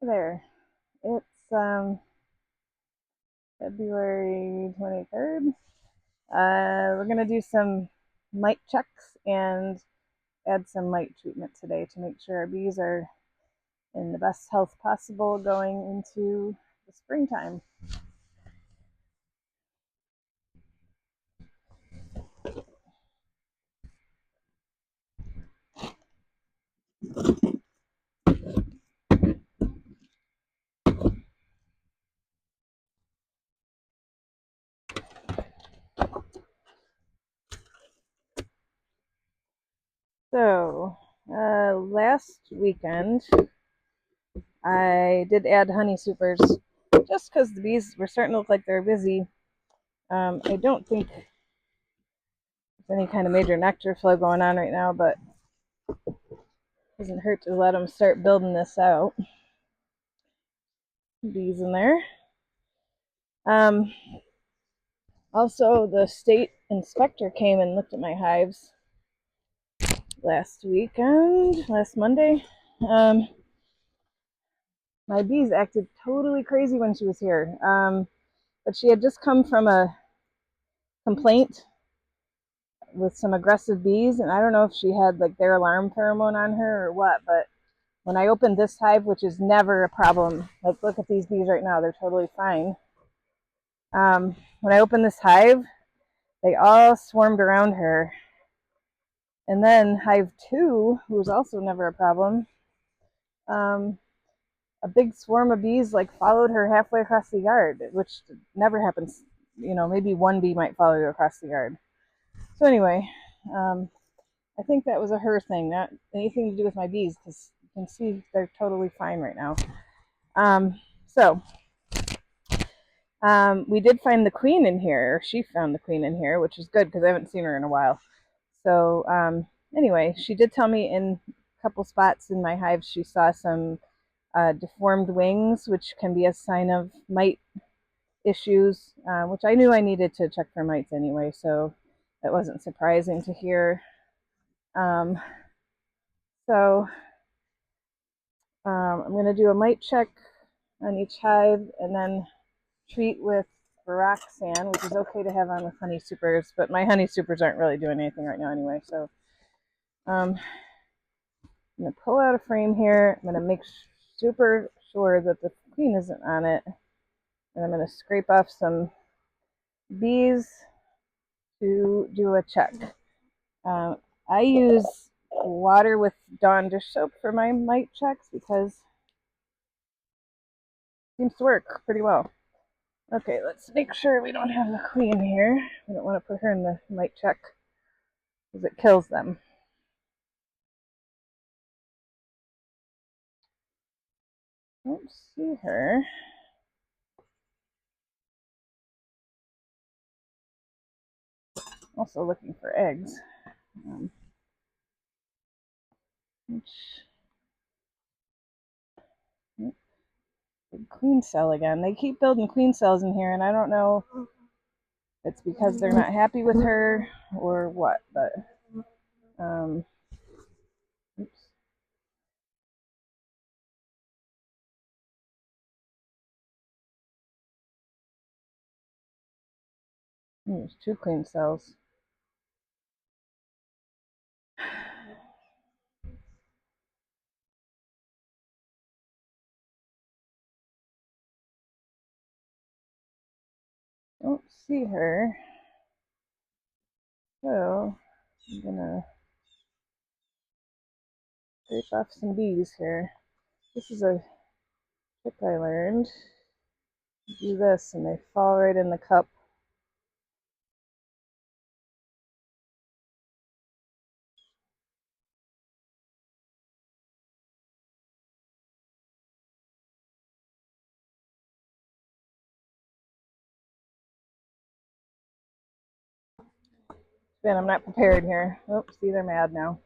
There. It's February 23rd. We're going to do some mite checks and add some mite treatment today to make sure our bees are in the best health possible going into the springtime. So, last weekend I did add honey supers just because the bees were starting to look like they're busy. I don't think there's any kind of major nectar flow going on right now, but it doesn't hurt to let them start building this out. Bees in there. Um, Also, the state inspector came and looked at my hives last Monday. Um, my bees acted totally crazy when she was here. But she had just come from a complaint with some aggressive bees, and I don't know if she had like their alarm pheromone on her or what, but when I opened this hive, which is never a problem, like look at these bees right now, they're totally fine. When I opened this hive, they all swarmed around her. And then hive 2, who was also never a problem, um, a big swarm of bees like followed her halfway across the yard, which never happens. You know, maybe one bee might follow you across the yard. So anyway, I think that was a her thing, not anything to do with my bees, because you can see they're totally fine right now. So we did find the queen in here. Or she found the queen in here, which is good because I haven't seen her in a while. So anyway, she did tell me in a couple spots in my hive she saw some deformed wings, which can be a sign of mite issues, which I knew I needed to check for mites anyway, so that wasn't surprising to hear. Um, so I'm going to do a mite check on each hive and then treat with Varroa, which is okay to have on with honey supers, but my honey supers aren't really doing anything right now anyway. So I'm going to pull out a frame here. I'm going to make super sure that the queen isn't on it, and I'm going to scrape off some bees to do a check. I use water with Dawn dish soap for my mite checks because it seems to work pretty well. Okay, let's make sure we don't have the queen here. We don't want to put her in the mite check because it kills them. Don't see her. Also looking for eggs. Which, queen cell again. They keep building queen cells in here, and I don't know if it's because they're not happy with her or what, but oops. There's 2 queen cells. Don't see her. So I'm gonna scrape off some bees here. This is a trick I learned. Do this and they fall right in the cup. Man, I'm not prepared here. Oops, see, they're mad now.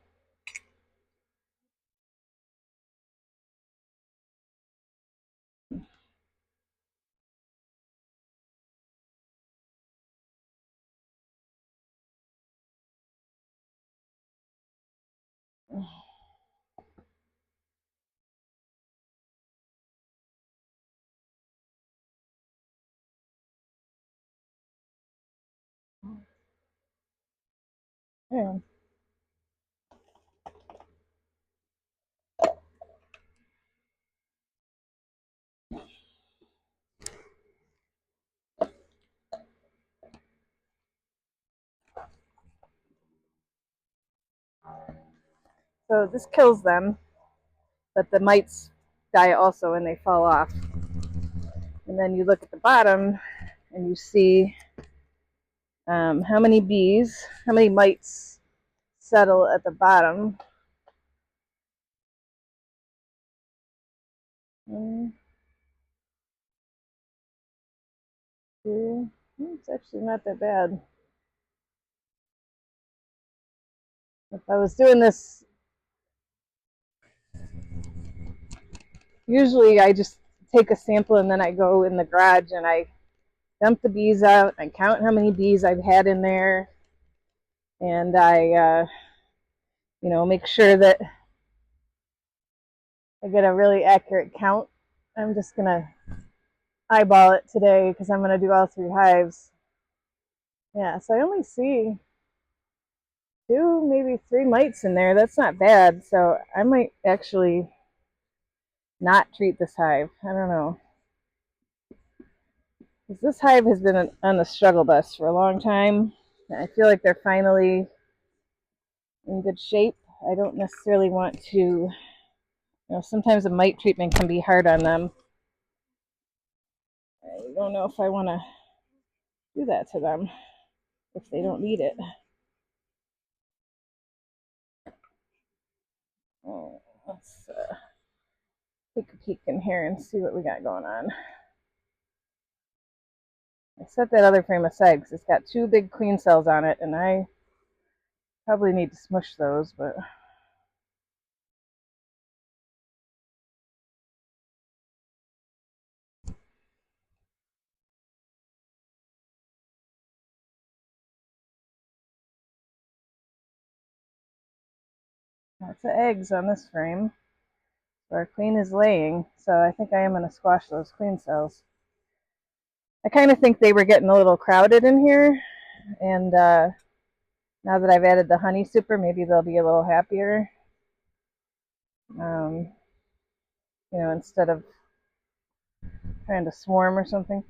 Yeah. So this kills them, but the mites die also and they fall off. And then you look at the bottom and you see how many bees, how many mites settle at the bottom. 1, 2, it's actually not that bad. If I was doing this, usually I just take a sample and then I go in the garage and I dump the bees out. I count how many bees I've had in there, and I, make sure that I get a really accurate count. I'm just gonna eyeball it today because I'm gonna do all 3 hives. Yeah, so I only see 2, maybe 3 mites in there. That's not bad. So I might actually not treat this hive. I don't know. Because this hive has been on the struggle bus for a long time. I feel like they're finally in good shape. I don't necessarily want to, sometimes a mite treatment can be hard on them. I don't know if I want to do that to them if they don't need it. Oh, let's take a peek in here and see what we got going on. I set that other frame aside because it's got 2 big queen cells on it, and I probably need to smush those, but lots of eggs on this frame. So our queen is laying, so I think I am going to squash those queen cells. I kind of think they were getting a little crowded in here, and now that I've added the honey super, maybe they'll be a little happier. Instead of trying to swarm or something.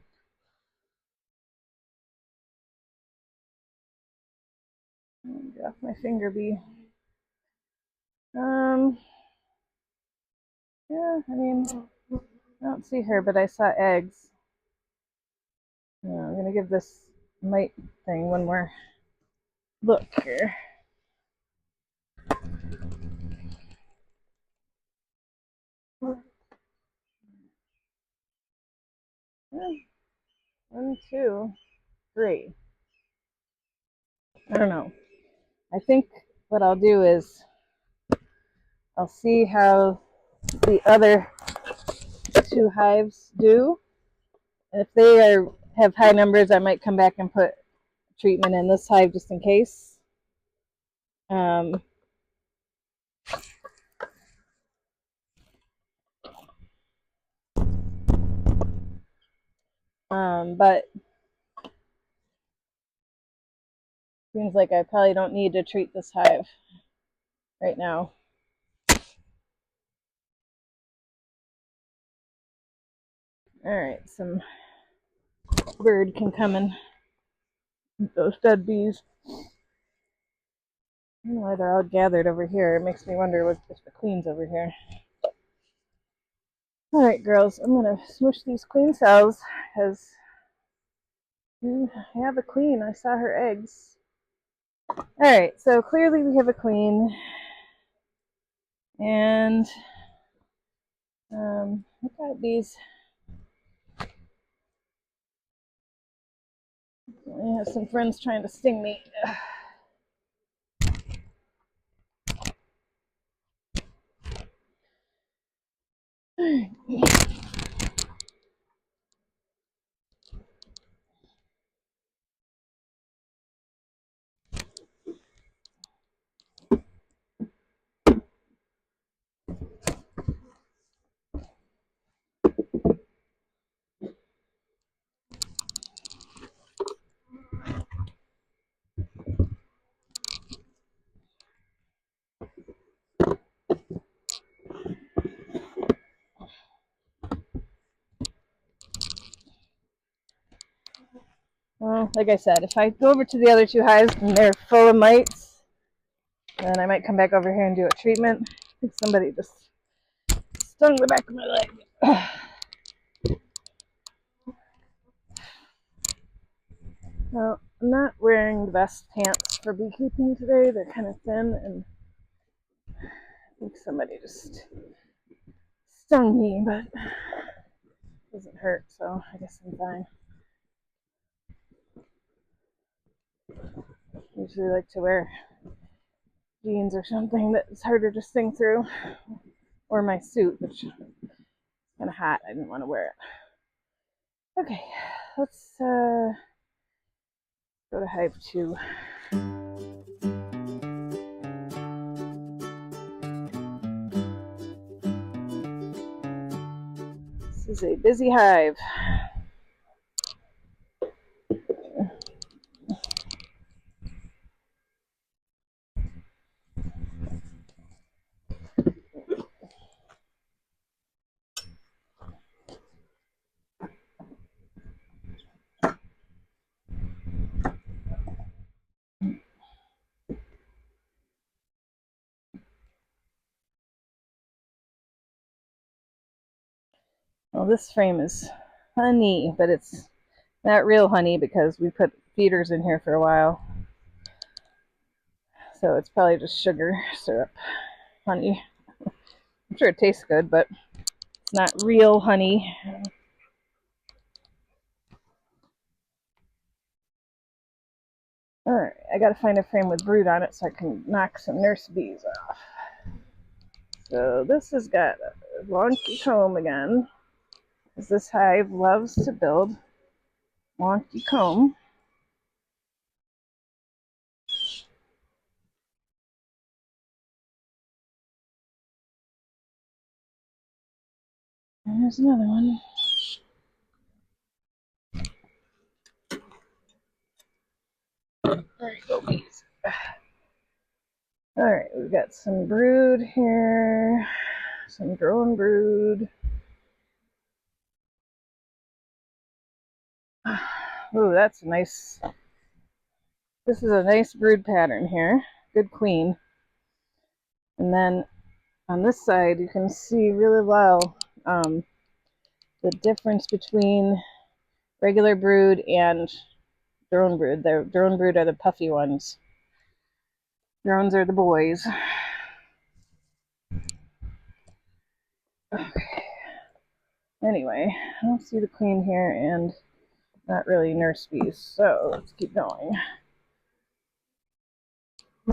Get off my finger, bee. Yeah, I mean, I don't see her, but I saw eggs. I'm gonna give this mite thing one more look here. Yeah, 1, 2, 3. I don't know. I think what I'll do is I'll see how the other 2 hives do. And if they have high numbers, I might come back and put treatment in this hive just in case. But seems like I probably don't need to treat this hive right now. All right, some bird can come and eat those dead bees. I don't know why they're all gathered over here. It makes me wonder if the queen's over here. All right, girls, I'm gonna smush these queen cells because I have a queen. I saw her eggs. All right, so clearly we have a queen, and look at these. I have some friends trying to sting me. like I said, if I go over to the other two hives and they're full of mites, then I might come back over here and do a treatment. I think somebody just stung the back of my leg. Well, I'm not wearing the best pants for beekeeping today. They're kind of thin, and I think somebody just stung me, but it doesn't hurt, so I guess I'm fine. I usually like to wear jeans or something that's harder to sting through, or my suit, which is kind of hot. I didn't want to wear it. Okay, let's go to hive 2. This is a busy hive. Well, this frame is honey, but it's not real honey because we put feeders in here for a while. So it's probably just sugar syrup honey. I'm sure it tastes good, but it's not real honey. Alright, I gotta find a frame with brood on it so I can knock some nurse bees off. So this has got a wonky comb again, because this hive loves to build wonky comb. And there's another one. There you go, bees. Alright, we've got some brood here, some drone brood. Ooh, that's a nice, this is a nice brood pattern here. Good queen. And then on this side, you can see really well the difference between regular brood and drone brood. The drone brood are the puffy ones. Drones are the boys. Okay. Anyway, I don't see the queen here and not really nurse bees, so let's keep going.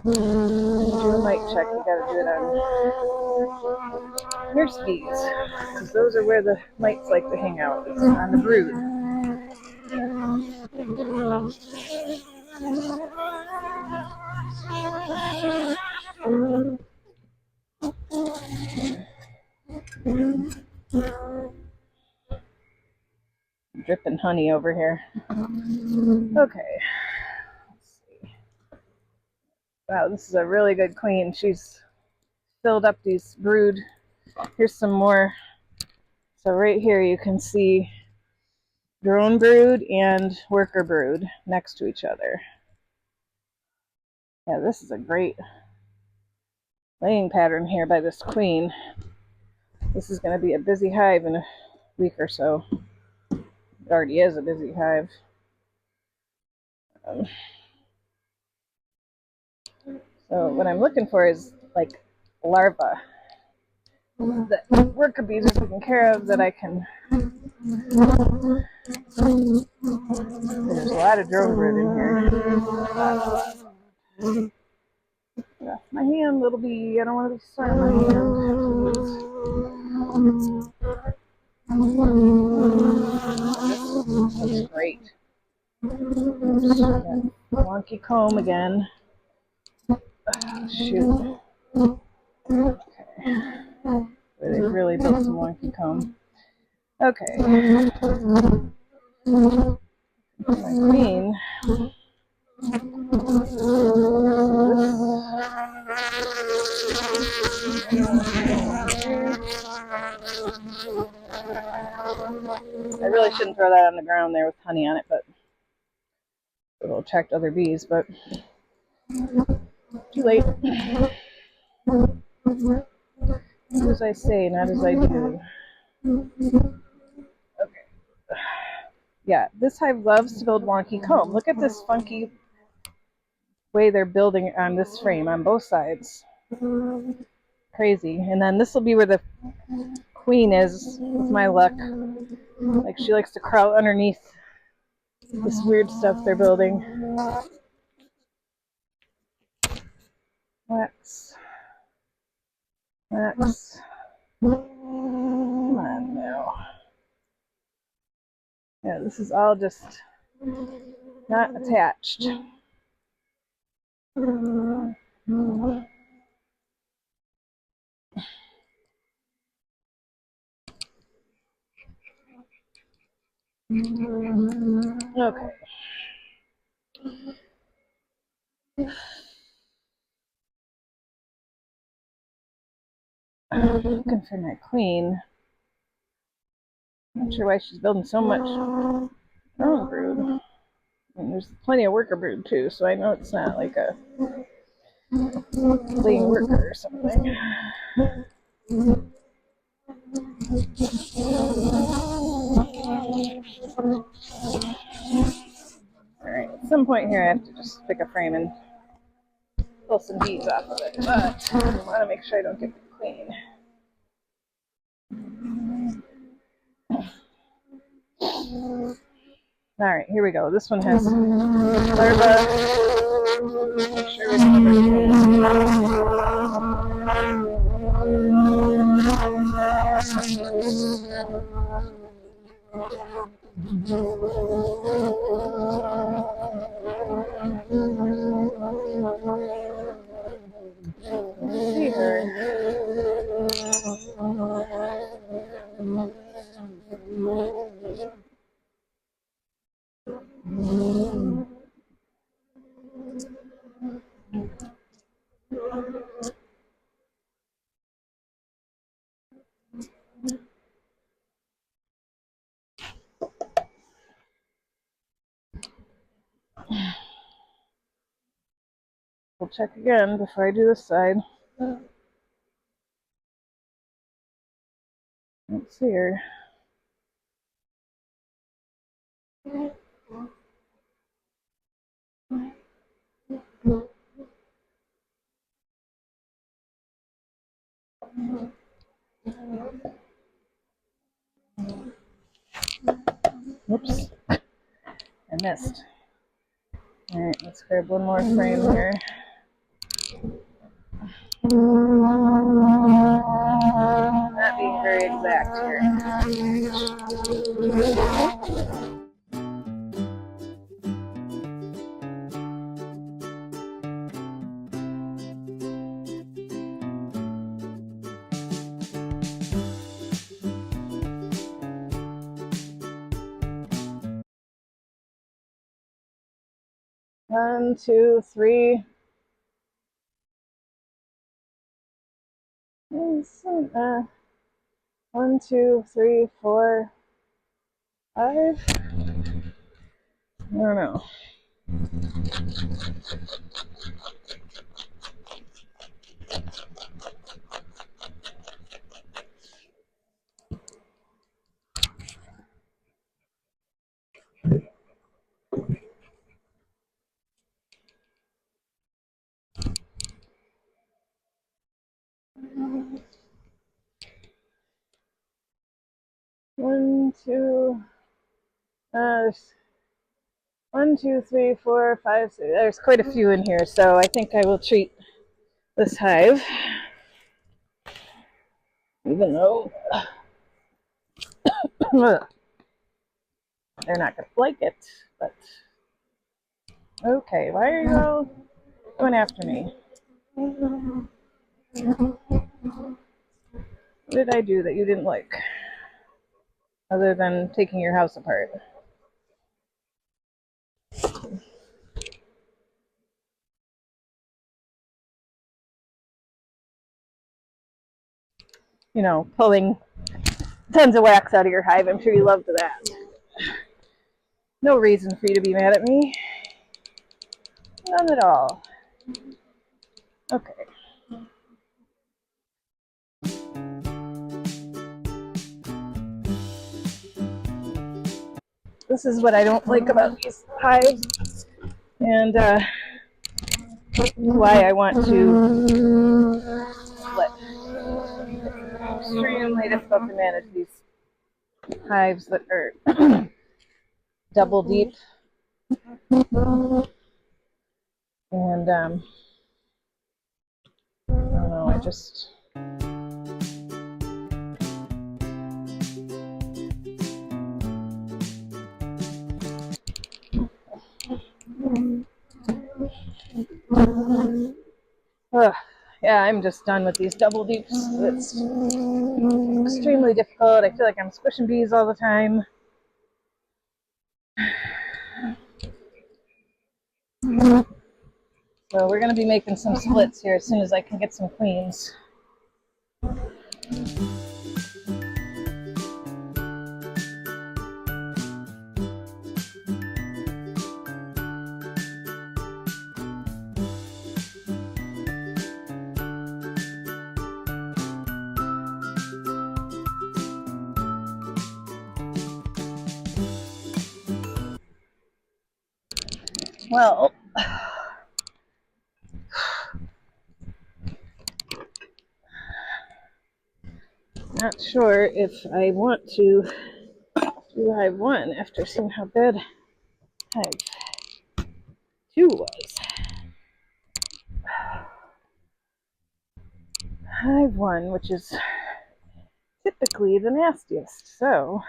Do a mite check, you gotta do it on nurse bees, because those are where the mites like to hang out. It's on the brood. Dripping honey over here. Okay. Let's see. Wow, this is a really good queen. She's filled up these brood. Here's some more. So right here you can see drone brood and worker brood next to each other. Yeah, this is a great laying pattern here by this queen. This is going to be a busy hive in a week or so. It already is a busy hive. So what I'm looking for is like larvae that worker bees are taking care of that I can. There's a lot of drone brood in here. Get off my hand, little bee. I don't want to be starting my hand. This is great. Wonky comb again. Oh, shoot. Okay. They've really built some wonky comb. Okay. My queen. I really shouldn't throw that on the ground there with honey on it, but It'll attract other bees, but too late. Do as I say, not as I do. Okay. Yeah, this hive loves to build wonky comb. Look at this funky way they're building on this frame on both sides. Crazy. And then this will be where the queen is, with my luck. Like, she likes to crawl underneath this weird stuff they're building. Wax. Wax. Come on now. Yeah, this is all just not attached. Okay. Looking for my queen. Not sure why she's building so much drone brood. I mean, there's plenty of worker brood too, so I know it's not like a laying worker or something. Alright, at some point here I have to just pick a frame and pull some beads off of it, but I want to make sure I don't get the queen. Alright, here we go. This one has larvae. Make sure we don't see her. We'll check again before I do this side. Let's see her. Whoops. I missed. Alright, let's grab one more frame here. Not being very exact here. 1, 2, 3. 1, 2, 3, 4, 5. I don't know. One, two, 1, 2, 3, 4, 5, 6. There's quite a few in here, so I think I will treat this hive, even though they're not going to like it. But okay, why are you all going after me? What did I do that you didn't like, other than taking your house apart? You know, pulling tons of wax out of your hive. I'm sure you loved that. No reason for you to be mad at me. None at all. Okay. This is what I don't like about these hives, and why I want to split. It's extremely difficult to manage these hives that are double deep, and I don't know, I just yeah, I'm just done with these double deeps. It's extremely difficult. I feel like I'm squishing bees all the time. So we're going to be making some splits here as soon as I can get some queens. Well, not sure if I want to do hive 1 after seeing how bad hive 2 was. Hive 1, which is typically the nastiest, so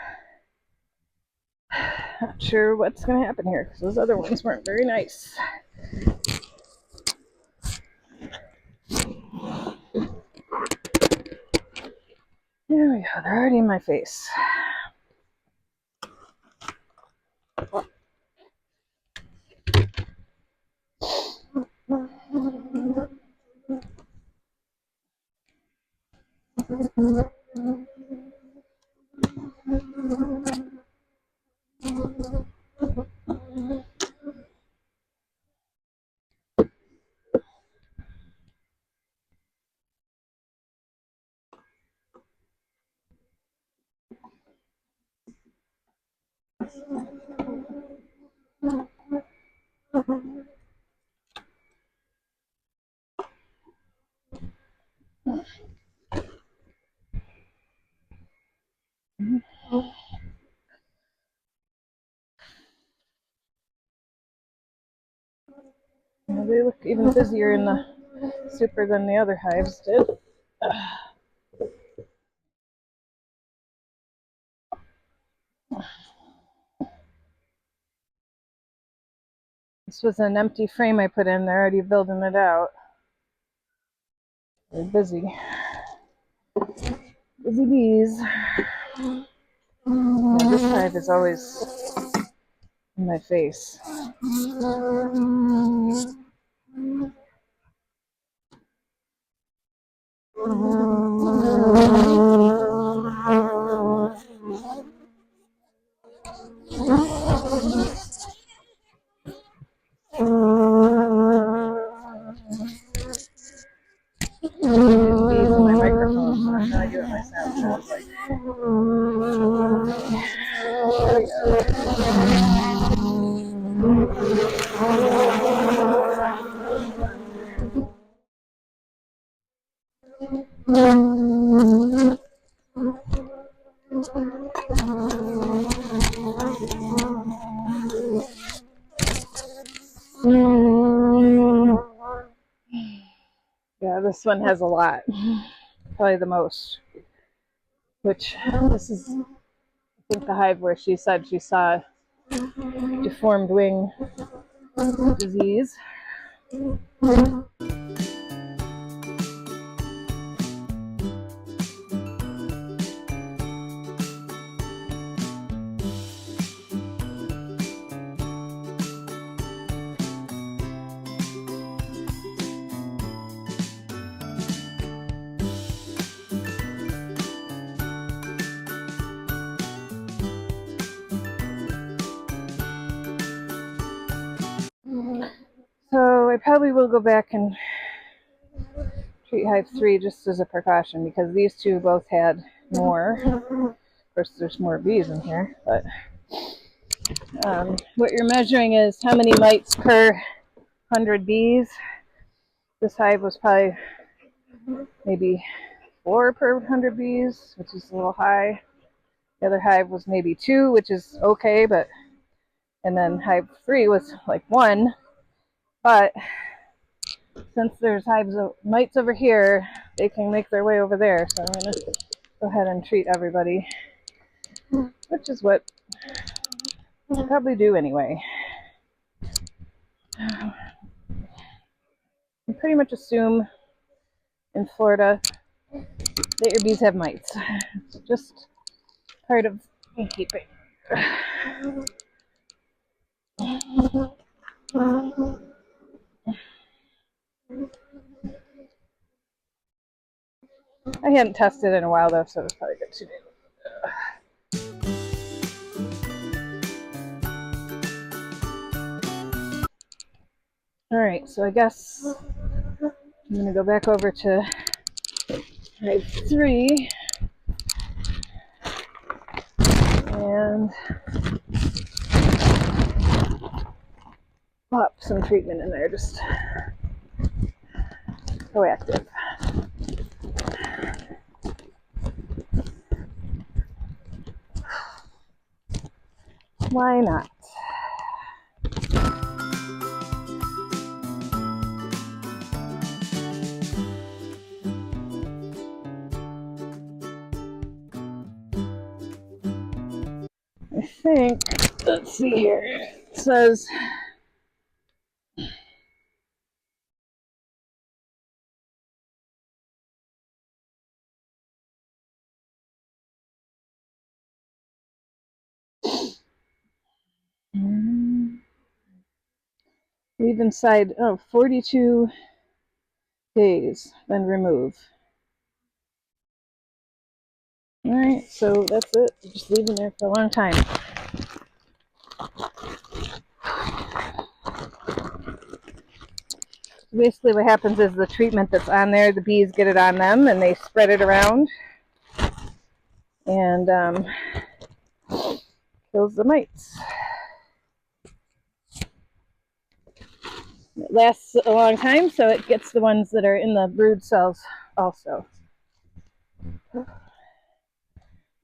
not sure what's going to happen here because those other ones weren't very nice. There we go, they're already in my face. They look even busier in the super than the other hives did. This was an empty frame I put in. They're already building it out. They're busy. Busy bees. Yeah, this hive is always in my face. Bees in my microphone, so I have no idea what my sound sounds like. Yeah, this one has a lot. Probably the most. Which, this is, I think, the hive where she said she saw deformed wing disease. So So I probably will go back and treat Hive 3 just as a precaution because these two both had more. Of course, there's more bees in here, but what you're measuring is how many mites per 100 bees. This hive was probably maybe 4 per 100 bees, which is a little high. The other hive was maybe 2, which is okay, but and then Hive 3 was like 1. But since there's mites over here, they can make their way over there. So I'm going to go ahead and treat everybody, which is what we'll probably do anyway. I pretty much assume in Florida that your bees have mites. It's just part of beekeeping. I hadn't tested in a while though, so it's probably good to do. Alright, so I guess I'm going to go back over to Hive 3 and pop some treatment in there, just proactive. Why not? I think, let's see here, it says leave inside 42 days, then remove. Alright, so that's it. Just leave them there for a long time. Basically what happens is the treatment that's on there, the bees get it on them and they spread it around and kills the mites. It lasts a long time, so it gets the ones that are in the brood cells also.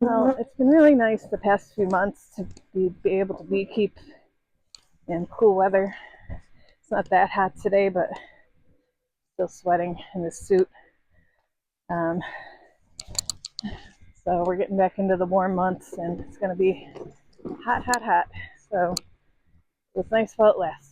Well, it's been really nice the past few months to be able to beekeep in cool weather. It's not that hot today, but still sweating in this suit. So we're getting back into the warm months and it's going to be hot, hot, hot. So it was nice while it lasted.